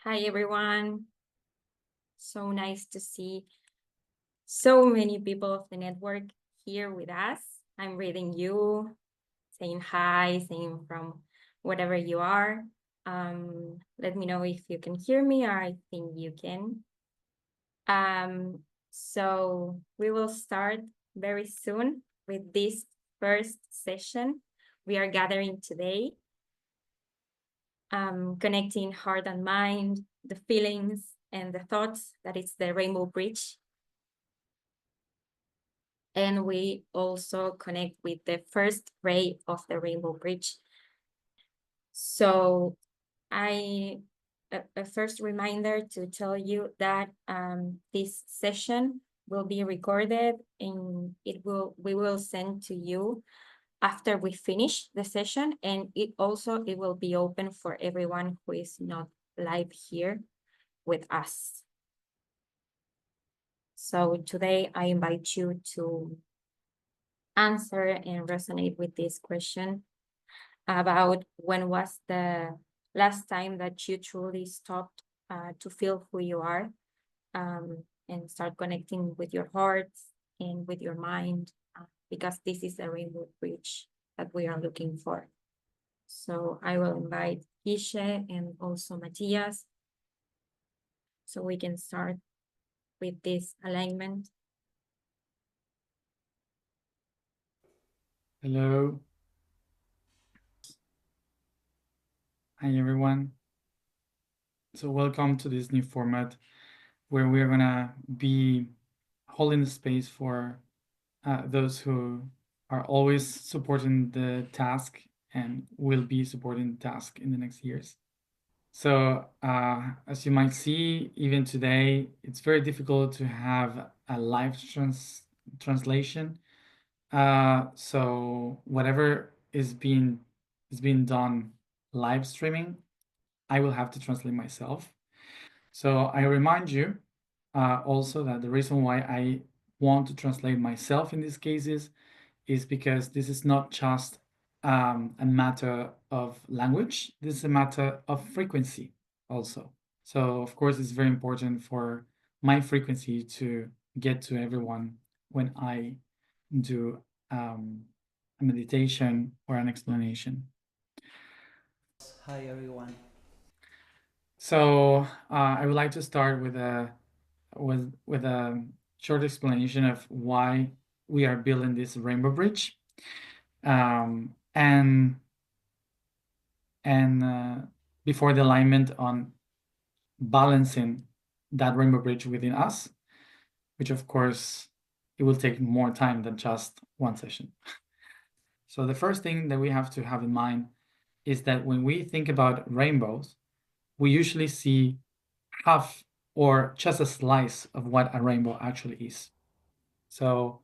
Hi, everyone. So nice to see so many people of the network here with us. I'm reading you, saying hi, saying from whatever you are. Let me know if you can hear me, or I think you can. So we will start very soon with this first session we are gathering today. Connecting heart and mind, the feelings and the thoughts that it's the Rainbow Bridge. And we also connect with the first ray of the Rainbow Bridge. So a first reminder to tell you that this session will be recorded and we will send to you after we finish the session, and it will be open for everyone who is not live here with us. So today I invite you to answer and resonate with this question about when was the last time that you truly stopped to feel who you are, and start connecting with your heart and with your mind, because this is the rainbow bridge that we are looking for. So I will invite Ishe and also Matias so we can start with this alignment. Hello. Hi, everyone. So welcome to this new format where we're gonna be holding the space for those who are always supporting the task and will be supporting the task in the next years. So as you might see, even today, it's very difficult to have a live translation. So whatever is being done live streaming, I will have to translate myself. So I remind you also that the reason why I want to translate myself in these cases is because this is not just a matter of language, this is a matter of frequency also. So, of course, it's very important for my frequency to get to everyone when I do a meditation or an explanation. Hi everyone. So I would like to start with a short explanation of why we are building this rainbow bridge, and before the alignment on balancing that rainbow bridge within us, which of course it will take more time than just one session. So the first thing that we have to have in mind is that when we think about rainbows, we usually see half or just a slice of what a rainbow actually is. So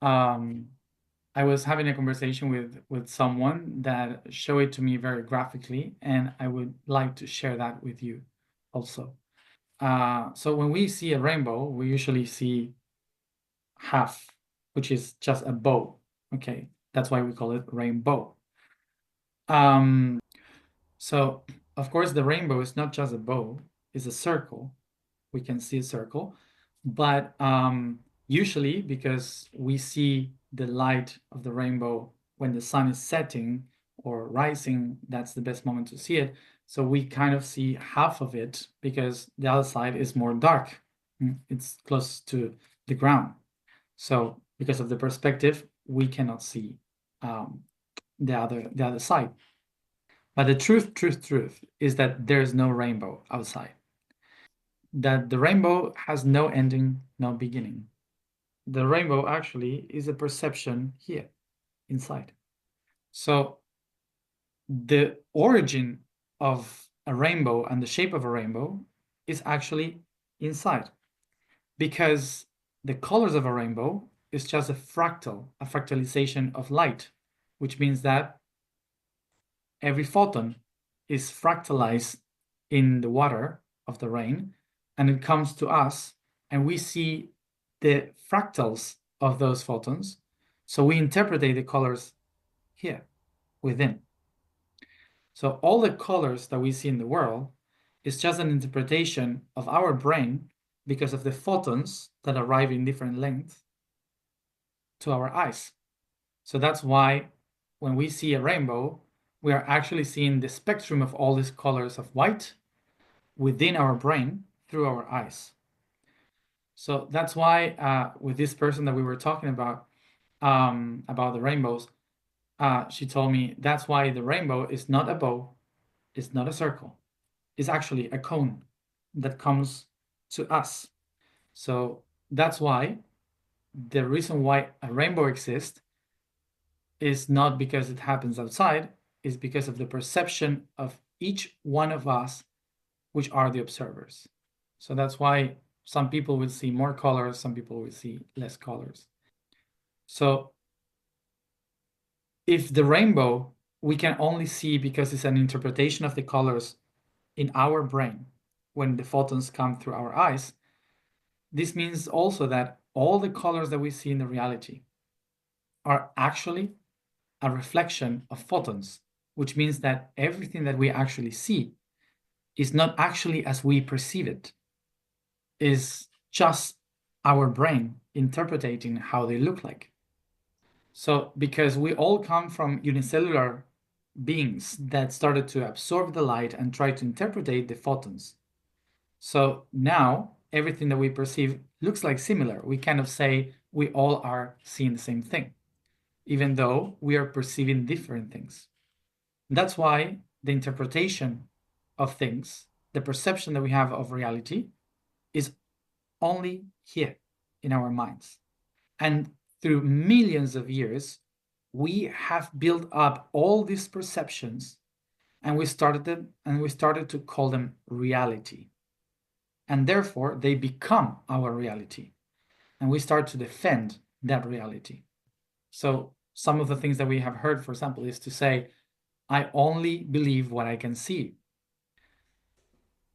I was having a conversation with someone that showed it to me very graphically, and I would like to share that with you also. So when we see a rainbow, we usually see half, which is just a bow. Okay, that's why we call it rainbow. So of course the rainbow is not just a bow; it's a circle. We can see a circle, but usually because we see the light of the rainbow when the sun is setting or rising, that's the best moment to see it. So we kind of see half of it because the other side is more dark. It's close to the ground. So because of the perspective, we cannot see the other side. But the truth is that there's no rainbow outside. That the rainbow has no ending, no beginning. The rainbow actually is a perception here inside. So the origin of a rainbow and the shape of a rainbow is actually inside, because the colors of a rainbow is just a fractalization of light, which means that every photon is fractalized in the water of the rain, and it comes to us, and we see the fractals of those photons. So we interpret the colors here within. So all the colors that we see in the world is just an interpretation of our brain because of the photons that arrive in different lengths to our eyes. So that's why when we see a rainbow, we are actually seeing the spectrum of all these colors of white within our brain through our eyes. So that's why with this person that we were talking about the rainbows, she told me that's why the rainbow is not a bow, it's not a circle, it's actually a cone that comes to us. So that's why the reason why a rainbow exists is not because it happens outside, it's because of the perception of each one of us, which are the observers. So that's why some people will see more colors, some people will see less colors. So if the rainbow we can only see because it's an interpretation of the colors in our brain when the photons come through our eyes, this means also that all the colors that we see in the reality are actually a reflection of photons, which means that everything that we actually see is not actually as we perceive it, is just our brain interpreting how they look like. So because we all come from unicellular beings that started to absorb the light and try to interpret the photons. So now everything that we perceive looks like similar. We kind of say we all are seeing the same thing, even though we are perceiving different things. That's why the interpretation of things, the perception that we have of reality, is only here in our minds. And through millions of years, we have built up all these perceptions, and we started to call them reality. And therefore, they become our reality. And we start to defend that reality. So some of the things that we have heard, for example, is to say, I only believe what I can see.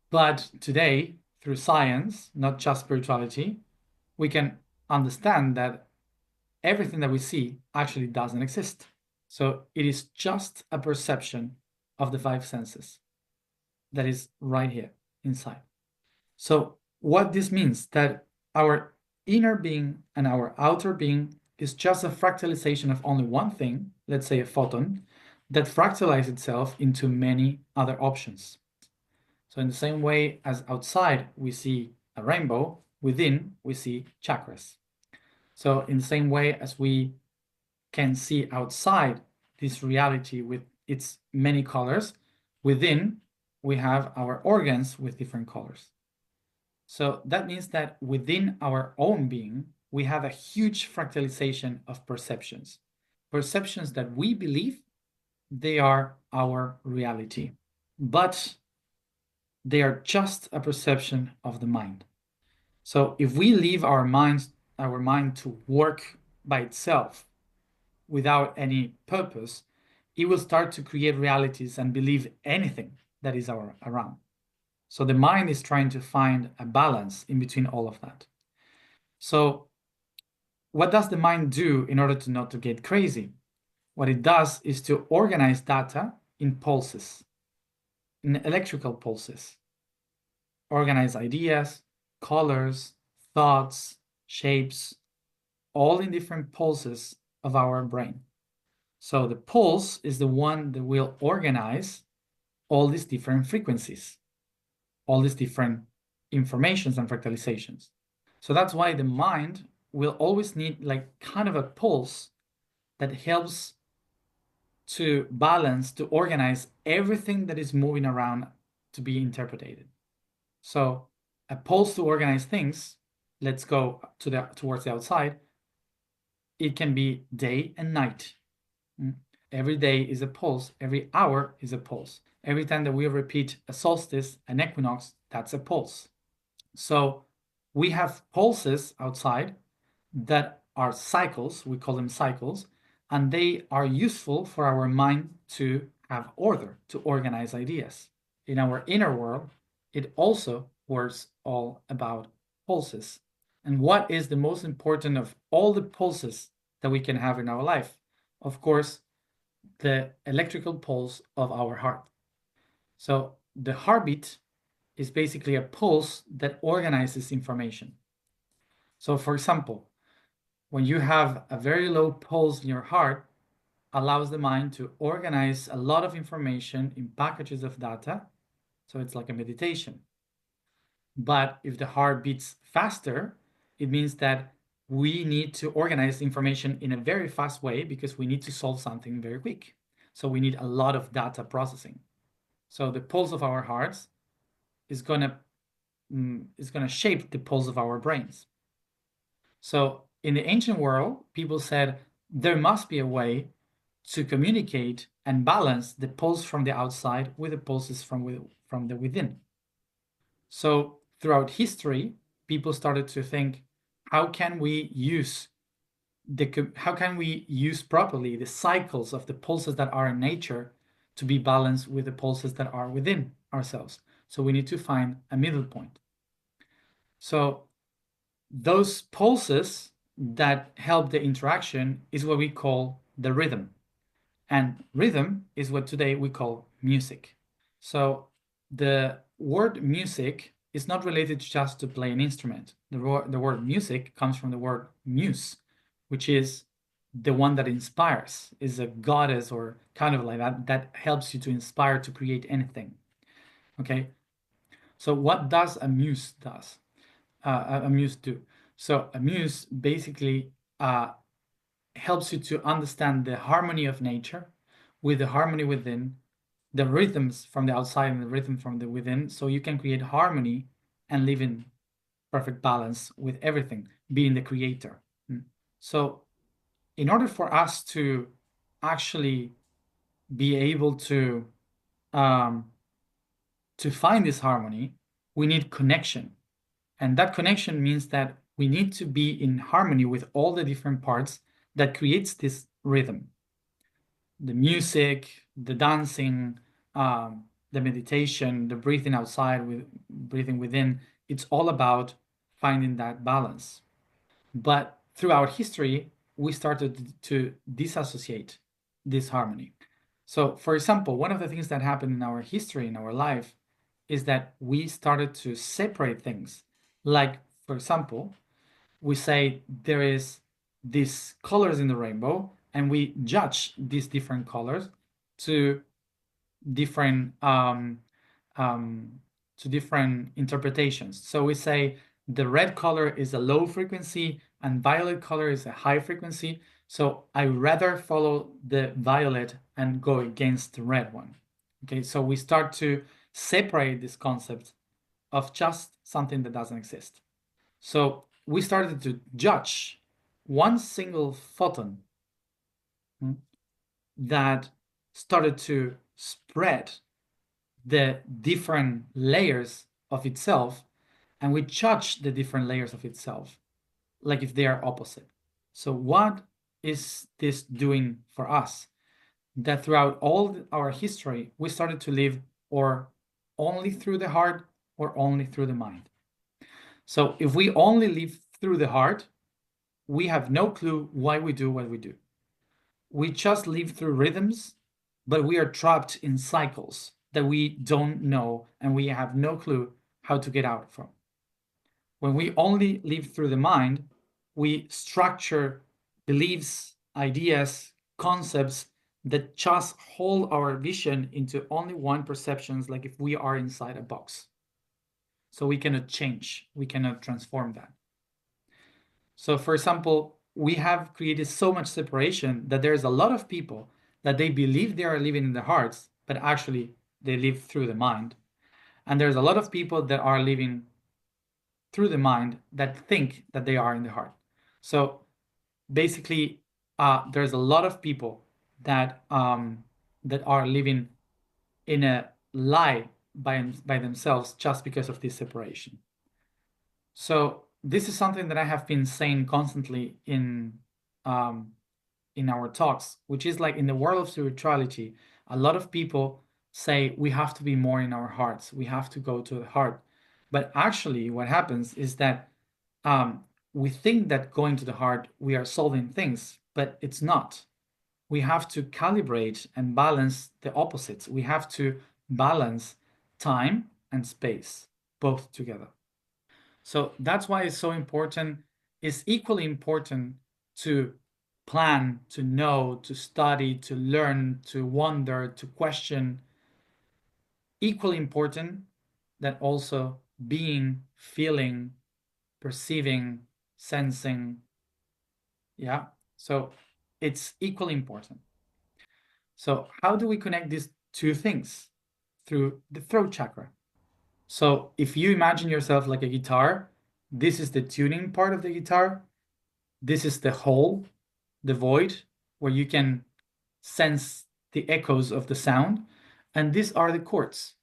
But today, through science, not just spirituality, we can understand that everything that we see actually doesn't exist. So it is just a perception of the five senses that is right here inside. So what this means, that our inner being and our outer being is just a fractalization of only one thing, let's say a photon, that fractalizes itself into many other options. So in the same way as outside we see a rainbow, within we see chakras. So in the same way as we can see outside this reality with its many colors, within we have our organs with different colors. So that means that within our own being, we have a huge fractalization of perceptions. Perceptions that we believe they are our reality, but they are just a perception of the mind. So if we leave our mind to work by itself without any purpose, it will start to create realities and believe anything that is around. So the mind is trying to find a balance in between all of that. So what does the mind do in order to not to get crazy? What it does is to organize data in pulses, in electrical pulses. Organize ideas, colors, thoughts, shapes, all in different pulses of our brain. So the pulse is the one that will organize all these different frequencies, all these different informations and fractalizations. So that's why the mind will always need like kind of a pulse that helps to balance, to organize everything that is moving around to be interpreted. So a pulse to organize things, let's go towards the outside, it can be day and night. Every day is a pulse, every hour is a pulse. Every time that we repeat a solstice, an equinox, that's a pulse. So we have pulses outside that are cycles, we call them cycles, and they are useful for our mind to have order, to organize ideas. In our inner world, it also works all about pulses. And what is the most important of all the pulses that we can have in our life? Of course, the electrical pulse of our heart. So the heartbeat is basically a pulse that organizes information. So for example, when you have a very low pulse in your heart, allows the mind to organize a lot of information in packages of data. So it's like a meditation. But if the heart beats faster, it means that we need to organize information in a very fast way because we need to solve something very quick. So we need a lot of data processing. So the pulse of our hearts is gonna shape the pulse of our brains. So in the ancient world, people said there must be a way to communicate and balance the pulse from the outside with the pulses from the within. So throughout history, people started to think, how can we use properly the cycles of the pulses that are in nature to be balanced with the pulses that are within ourselves? So we need to find a middle point. So those pulses that help the interaction is what we call the rhythm. And rhythm is what today we call music. So the word music is not related just to play an instrument. The word music comes from the word muse, which is the one that inspires, is a goddess or kind of like that helps you to inspire to create anything. Okay, so what does a muse do? So a muse basically helps you to understand the harmony of nature with the harmony within, the rhythms from the outside and the rhythm from the within, so you can create harmony and live in perfect balance with everything, being the creator. So in order for us to actually be able to find this harmony, we need connection. And that connection means that we need to be in harmony with all the different parts that creates this rhythm. The music, the dancing, the meditation, the breathing outside with breathing within, it's all about finding that balance. But throughout history, we started to disassociate this harmony. So for example, one of the things that happened in our history, in our life, is that we started to separate things. Like, for example, we say there is these colors in the rainbow, and we judge these different colors to different interpretations. So we say the red color is a low frequency and violet color is a high frequency. So I rather follow the violet and go against the red one. Okay, so we start to separate this concept of just something that doesn't exist. So we started to judge one single photon that started to spread the different layers of itself, and we judge the different layers of itself like if they are opposite. So what is this doing for us? That throughout all our history, we started to live or only through the heart or only through the mind. So if we only live through the heart, we have no clue why we do what we do. We just live through rhythms, but we are trapped in cycles that we don't know and we have no clue how to get out from. When we only live through the mind, we structure beliefs, ideas, concepts that just hold our vision into only one perception, like if we are inside a box. So we cannot change, we cannot transform that. So for example, we have created so much separation that there's a lot of people that they believe they are living in the hearts, but actually they live through the mind. And there's a lot of people that are living through the mind that think that they are in the heart. So basically, there's a lot of people that are living in a lie by themselves just because of this separation. So this is something that I have been saying constantly in our talks, which is like in the world of spirituality, a lot of people say we have to be more in our hearts, we have to go to the heart. But actually what happens is that we think that going to the heart, we are solving things, but it's not. We have to calibrate and balance the opposites. We have to balance time and space, both together. So that's why it's so important. It's equally important to plan, to know, to study, to learn, to wonder, to question. Equally important that also being, feeling, perceiving, sensing. Yeah. So it's equally important. So how do we connect these two things? Through the throat chakra. So if you imagine yourself like a guitar, this is the tuning part of the guitar. This is the hole, the void, where you can sense the echoes of the sound. And these are the chords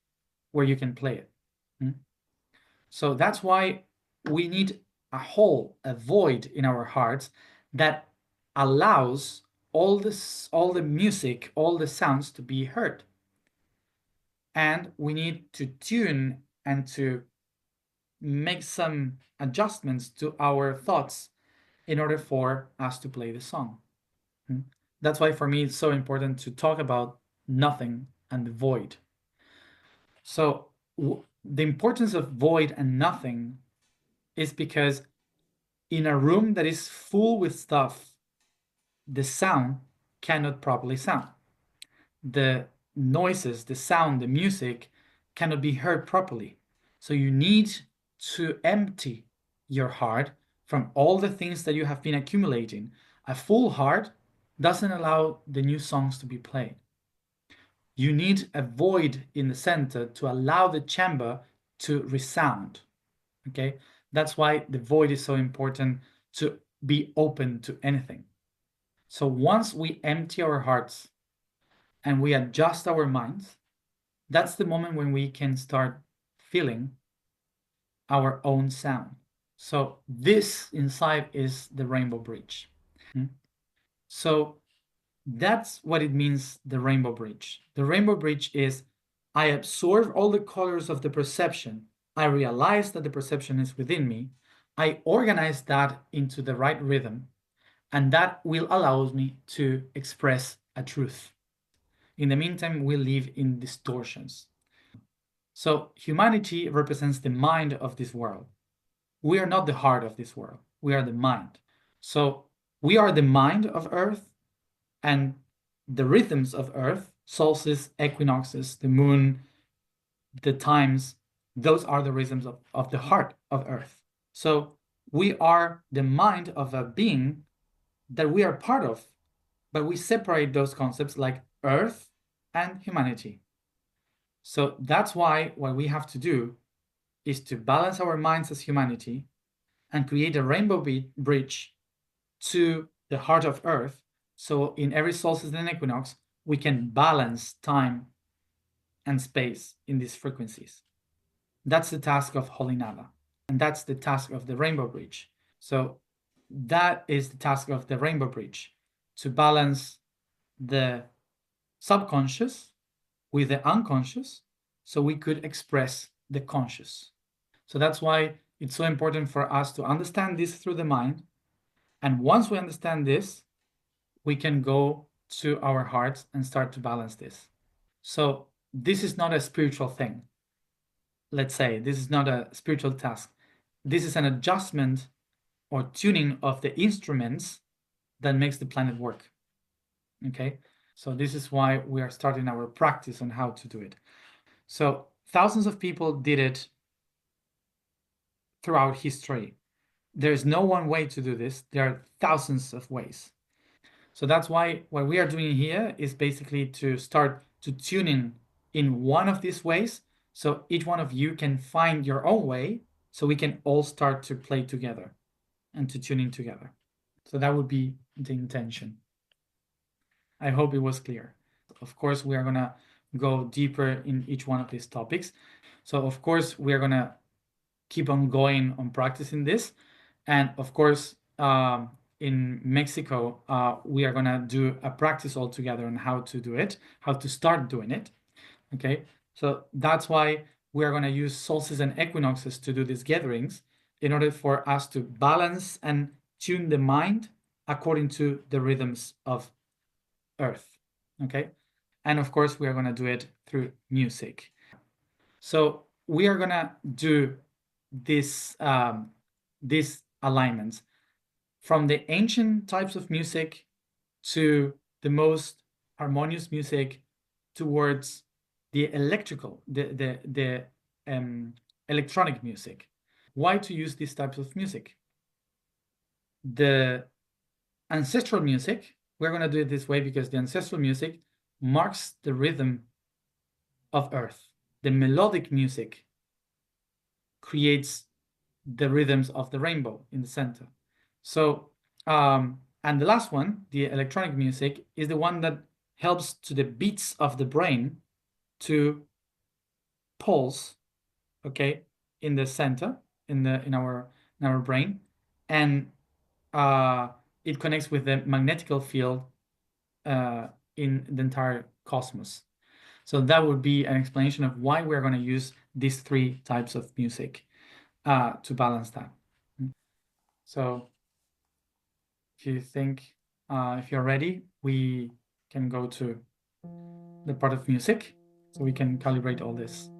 where you can play it. So that's why we need a hole, a void in our hearts that allows all the music, all the sounds to be heard. And we need to tune and to make some adjustments to our thoughts in order for us to play the song. That's why for me it's so important to talk about nothing and the void. So the importance of void and nothing is because in a room that is full with stuff, the sound cannot properly sound. The noises, the sound, the music cannot be heard properly. So you need to empty your heart from all the things that you have been accumulating. A full heart doesn't allow the new songs to be played. You need a void in the center to allow the chamber to resound. Okay, that's why the void is so important, to be open to anything. So once we empty our hearts and we adjust our minds, that's the moment when we can start feeling our own sound. So this inside is the rainbow bridge. So that's what it means, the rainbow bridge. The rainbow bridge is I absorb all the colors of the perception. I realize that the perception is within me. I organize that into the right rhythm, and that will allow me to express a truth. In the meantime, we live in distortions. So humanity represents the mind of this world. We are not the heart of this world. We are the mind. So we are the mind of Earth, and the rhythms of Earth, solstices, equinoxes, the moon, the times, those are the rhythms of the heart of Earth. So we are the mind of a being that we are part of, but we separate those concepts like Earth and humanity. So that's why what we have to do is to balance our minds as humanity and create a rainbow bridge to the heart of Earth. So in every solstice and equinox, we can balance time and space in these frequencies. That's the task of Holi Nada, and that's the task of the rainbow bridge. So that is the task of the rainbow bridge, to balance the subconscious with the unconscious so we could express the conscious. So that's why it's so important for us to understand this through the mind. And once we understand this, we can go to our hearts and start to balance this. So this is not a spiritual thing. Let's say this is not a spiritual task. This is an adjustment or tuning of the instruments that makes the planet work. Okay, so this is why we are starting our practice on how to do it. So thousands of people did it throughout history. There's no one way to do this. There are thousands of ways. So that's why what we are doing here is basically to start to tune in one of these ways, so each one of you can find your own way, so we can all start to play together and to tune in together. So that would be the intention. I hope it was clear. Of course, we are going to go deeper in each one of these topics. So of course, we are going to keep on going on practicing this. And of course, in Mexico, we are going to do a practice all together on how to do it, how to start doing it. Okay, so that's why we are going to use solstices and equinoxes to do these gatherings in order for us to balance and tune the mind according to the rhythms of Earth. Okay, and of course, we are going to do it through music. So we are gonna do this these alignments from the ancient types of music to the most harmonious music towards the electronic music. Why to use these types of music? The ancestral music, we're going to do it this way because the ancestral music marks the rhythm of Earth. The melodic music creates the rhythms of the rainbow in the center. So, and the last one, the electronic music, is the one that helps to the beats of the brain to pulse, okay, in the center, in our brain, and it connects with the magnetical field in the entire cosmos. So that would be an explanation of why we're going to use these three types of music to balance that. So if you think, if you're ready, we can go to the part of music so we can calibrate all this.